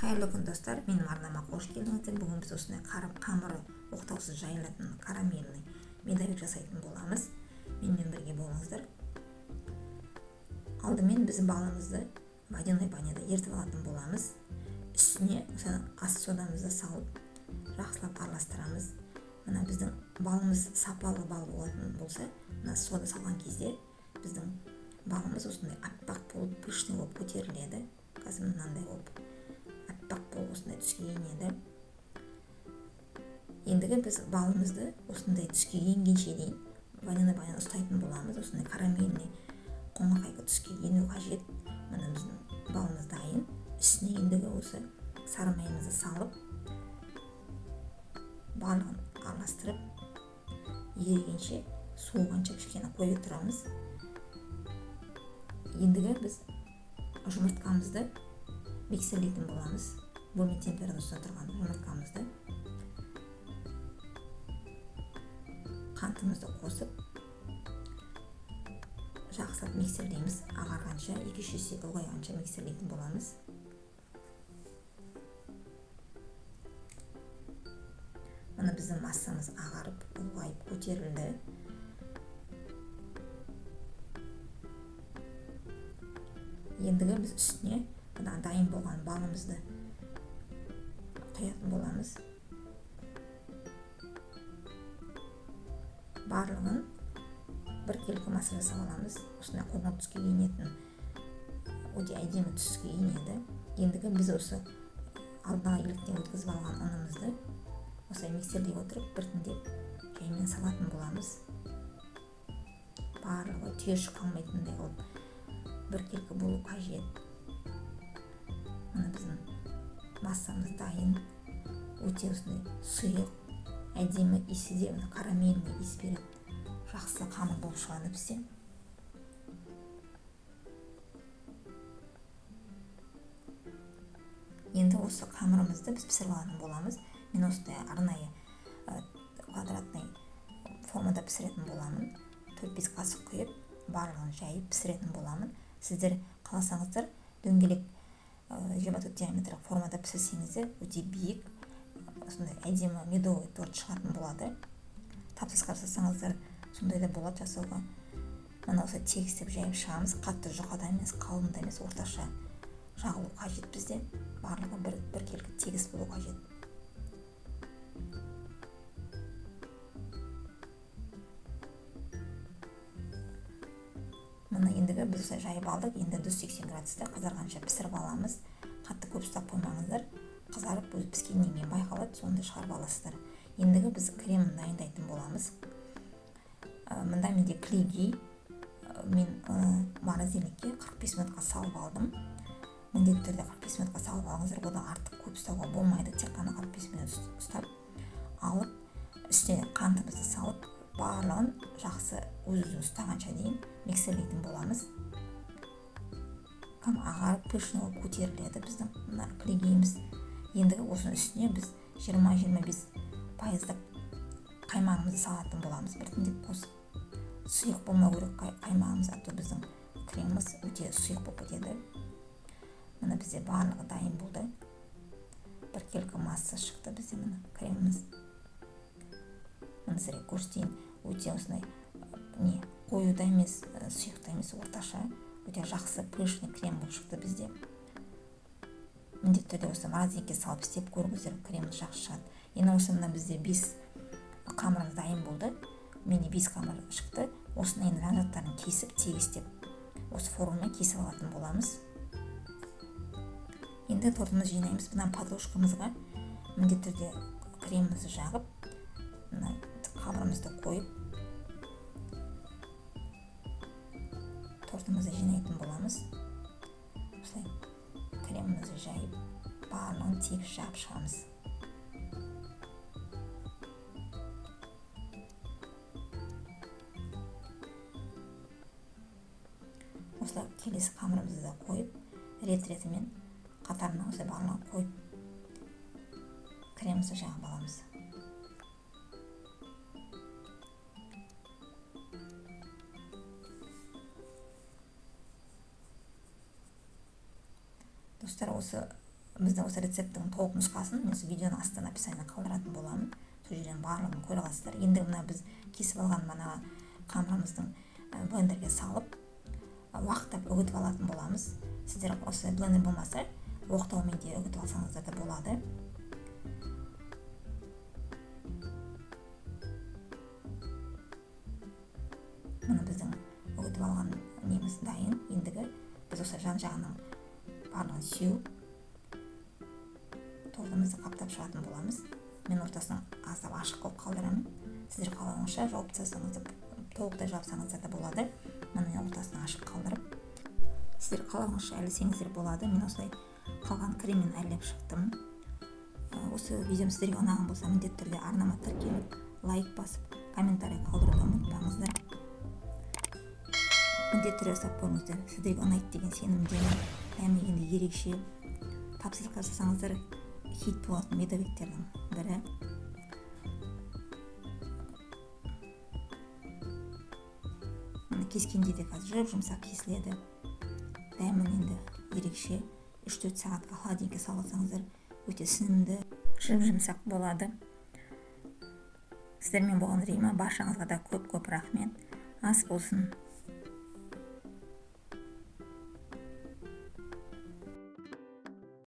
Қайырлы күн достар, менің арнама қош келдіңіздер. Бүгін біз осындай қамыры оқтаусыз жайылатын карамельный медовик жасайтын боламыз. Менімен бірге болыңыздар. Алдымен біз балымызды водяной баняда ертіп алатын боламыз. Үстіне ас содамызды салып, жақсылап араластырамыз. Мына біздің балымыз сапалы бал болатын болса, мына сода салған кезде біздің балымыз осындай аппақ болып, пышный болып көтеріледі. Қазір мынандай болып аппақ болып осындай түске енеді. Ендігі біз балымызды осындай түске енгенше дейін водяной баняда ұстайтын боламыз. Осындай карамельный қоңырқай түске ену қажет. Мына біздің балымыз дайын. Үстіне ендігі осы сары майымызды салып, барлығын араластырып, ерігенше суығанша кішкене қойып тұрамыз. Ендігі біз жұмыртқамызды миксерлейтін боламыз. Бөлме температурасында тұрған жұмыртқамызды қантымызды қосып, жақсылап миксерлейміз. Ағарғанша, 2-3 есе ұлғайғанша миксерлейтін боламыз. Мына біздің массамыз ағарып, ұлғайып, көтерілді. Ендігі біз үстіне мына дайын болған балымызды құятын боламыз. Барлығын біркелкі масса жасап аламыз. Осындай қоңыр түске енетін, өте әдемі түске енеді. Ендігі біз осы алдына еліктен өткізіп алған ұнымызды осылай миксерлей отырып, біртіндеп жаймен салатын боламыз. Барлығы түйіршік қалмайтындай қылып біркелкі болу қажет. Мына біздің массамыз дайын. Өте осындай сұйық, әдемі иісі де карамельный иіс береді. Жақсы қамыр болып шығады бізде. Енді осы қамырымызды біз пісіріп алатын боламыз. Мен осындай арнайы квадратный формада пісіретін боламын. 4-5 қасық құйып, барлығын жайып пісіретін боламын. Сіздер қаласаңыздар дөңгелек 24 диаметрлік формада пісірсеңіздер, өте биік, осындай әдемі медовый торт шығатын болады. Тапсыз қарсасаңыздар, сондай да болады жасауға. Мына осы тегістеп жайып шығамыз. Қатты жұқада емес, қалың да емес, орташа жағылу қажет бізде. Барлығы біркелкі тегіс болу қажет. Мына ендігі біз осылай жайып алдық. Енді 180 градуста қызарғанша пісіріп аламыз. Қатты көп ұстап қоймаңыздар. Қызарып, өзі піскеннен кейін байқалады, сонда шығарып аласыздар. Ендігі біз кремін дайындайтын боламыз. Мында менде клейгей. Мен морозильникке 45 минутқа салып алдым. Міндетті түрде 45 минутқа салып алыңыздар. Одан артық көп ұстауға болмайды. Тек қана 45 минут ұстап алып, үстіне қантымызды салып, барлығын жақсы өзі ұстағанша дейін миксерлейтін боламыз. Ағарып, пышный болып көтеріледі біздің мына клейгейіміз. Ендігі осының үстіне біз 20-25% қаймағымызды салатын боламыз. Біртіндеп қосып. Сұйық болмау керек қаймағымыз, а то біздің креміміз өте сұйық болып кетеді. Мына бізде барлығы дайын болды. Біркелкі масса шықты бізде мына креміміз. Мына сіздерге көрсетейін, өте осындай қою да емес, сұйық та емес, орташа, өте жақсы пышный крем болып шықты бізде. Міндетті түрде осы морозильникке салып істеп көріңіздер, креміміз жақсы шығады. Енді осы мына бізде 5 қамырымыз дайын болды. Менде 5 қамыр шықты. Осыны енді жан-жақтарын кесіп, тегістеп, осы формамен кесіп алатын боламыз. Енді тортымызды жинаймыз. Мына подложкамызға міндетті түрде кремімізді жағып, қамырымызды қойып, тортымызды жинайтын боламыз. Осылай кремімізді жайып, барлығын тегіс жағып шығамыз. Осылай келесі қамырымызды да қойып, рет-ретімен қатарына осылай барлығын қойып, кремімізді жағып аламыз. Достар, осы біздің осы рецепттің толық нұсқасын мен видеоның астына описание қалдыратын боламын. Сол жерден барлығын көре аласыздар. Енді мына біз кесіп алған мына қамырымыздың блендерге салып уақыттап үгітіп алатын боламыз. Сіздер осы блендер болмаса оқтаумен де үгітіп алсаңыздар да болады. Мына біздің үгітіп алған неміз дайын. Ендігі біз осы жан-жағының барлығын сеуіп торымызды қаптап шығатын боламыз. Мен ортасын аздап ашық қылып қалдырамын. Сіздер қалауыңызша жауып тастасаңыз да, толықтай жапсаңыздар да болады. Мына мен ортасын ашық қалдырып, сіздер қалауыңызша әлесеңіздер болады. Мен осылай қалған креммен әрлеп шықтым. Осы видеом сіздерге ұнаған болса, міндетті түрде арнама тіркеліп, лайк басып, комментарий қалдыруды ұмытпаңыздар. Міндетті түрде жасап көріңіздер. Сіздерге ұнайды деген сенімдемін. Дәмі енді ерекше. Тапсырыс жасасаңыздар хит болатын медовиктердің бірі. Кескенде де қазір жұмсақ кесіледі. Дәмін енді ерекше. 3-4 сағатқа холодильникке салсаңыздар өте сіңімді, жұмсақ болады. Сіздермен болған Рима, баршаңызға да көп рахмет. Ас болсын.